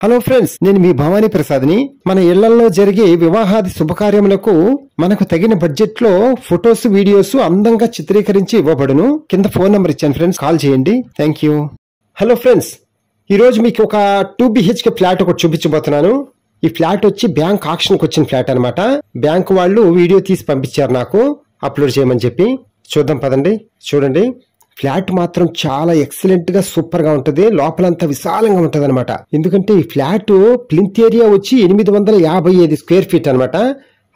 Hello friends, నేను మీ భవానీ ప్రసాద్ని. మన ఇళ్లలో జరిగే వివాహాది శుభకార్యములకు మనకు తగిన బడ్జెట్ లో ఫొటోస్, వీడియోస్ అందంగా చిత్రీకరించి ఇవ్వబడును. కింద ఫోన్ నంబర్ ఇచ్చాను ఫ్రెండ్స్, కాల్ చేయండి. Thank you. హలో ఫ్రెండ్స్, ఈ రోజు మీకు ఒక 2 BHK ఫ్లాట్ ఒకటి చూపించబోతున్నాను. ఈ ఫ్లాట్ వచ్చి బ్యాంక్ ఆక్షన్కి వచ్చిన ఫ్లాట్ అనమాట. బ్యాంక్ వాళ్ళు వీడియో తీసి పంపించారు నాకు అప్లోడ్ చేయమని చెప్పి. చూద్దాం పదండి. చూడండి, ఫ్లాట్ మాత్రం చాలా ఎక్సలెంట్ గా సూపర్ గా ఉంటది. లోపలంతా విశాలంగా ఉంటది అనమాట. ఎందుకంటే ఈ ఫ్లాట్ ప్లింత్ ఏరియా వచ్చి 855 స్క్వేర్ ఫీట్ అనమాట.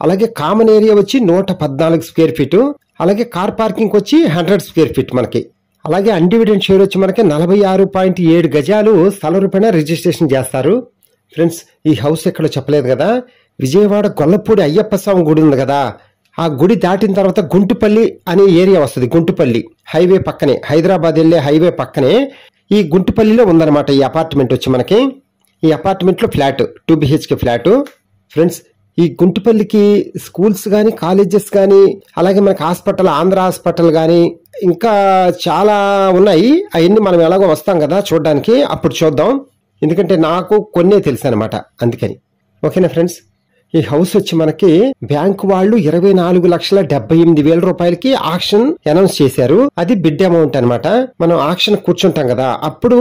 అలాగే కామన్ ఏరియా వచ్చి 114 స్క్వేర్ ఫీట్. అలాగే కార్ పార్కింగ్ వచ్చి 100 స్క్వేర్ ఫీట్ మనకి. అలాగే అన్డివిడెంట్ షేర్ వచ్చి మనకి 46.7 గజాలు స్థల రూపాయన రిజిస్ట్రేషన్ చేస్తారు. ఫ్రెండ్స్, ఈ హౌస్ ఎక్కడో చెప్పలేదు కదా, విజయవాడ గొల్లపూడి అయ్యప్ప స్వామి గుడి ఉంది కదా, ఆ గుడి దాటిన తర్వాత గుంటుపల్లి అనే ఏరియా వస్తుంది. గుంటుపల్లి హైవే పక్కనే, హైదరాబాద్ వెళ్లే హైవే పక్కనే ఈ గుంటుపల్లిలో ఉందన్నమాట ఈ అపార్ట్మెంట్ వచ్చి మనకి. ఈ అపార్ట్మెంట్ లో ఫ్లాట్ 2 BHK ఫ్లాట్. ఫ్రెండ్స్, ఈ గుంటుపల్లికి స్కూల్స్ గానీ, కాలేజెస్ గానీ, అలాగే మనకి హాస్పిటల్, ఆంధ్ర హాస్పిటల్ గానీ, ఇంకా చాలా ఉన్నాయి. అవన్నీ మనం ఎలాగో వస్తాం కదా చూడడానికి, అప్పుడు చూద్దాం. ఎందుకంటే నాకు కొన్నే తెలుసు అనమాట, అందుకని. ఓకేనా ఫ్రెండ్స్, ఈ హౌస్ వచ్చి మనకి బ్యాంక్ వాళ్ళు 24,78,000 రూపాయలకి ఆక్షన్ అనౌన్స్ చేశారు. అది బిడ్ అమౌంట్ అనమాట. మనం ఆక్షన్ కూర్చుంటాం కదా, అప్పుడు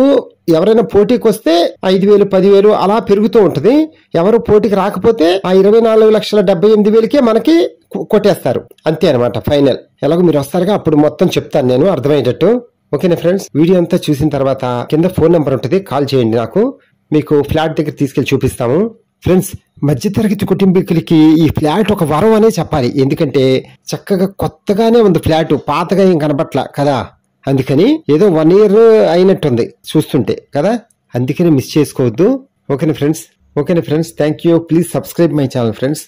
ఎవరైనా పోటీకి వస్తే 5,000, 10,000 అలా పెరుగుతూ ఉంటది. ఎవరు పోటీకి రాకపోతే ఆ 24,78,000కే మనకి కొట్టేస్తారు. అంతే అనమాట, ఫైనల్. ఎలాగో మీరు వస్తారుగా, అప్పుడు మొత్తం చెప్తాను నేను అర్థమయ్యేటట్టు. ఓకేనా ఫ్రెండ్స్, వీడియో అంతా చూసిన తర్వాత కింద ఫోన్ నెంబర్ ఉంటుంది, కాల్ చేయండి నాకు. మీకు ఫ్లాట్ దగ్గర తీసుకెళ్లి చూపిస్తాము. ఫ్రెండ్స్, మధ్యతరగతి కుటుంబీకులకి ఈ ఫ్లాట్ ఒక వరం అనే చెప్పాలి. ఎందుకంటే చక్కగా కొత్తగానే ఉంది ఫ్లాట్, పాతగా ఏం కనపట్ల కదా. అందుకని ఏదో 1 year అయినట్టుంది చూస్తుంటే కదా, అందుకని మిస్ చేసుకోవద్దు. ఓకేనా friends, thank you. Please subscribe my channel friends.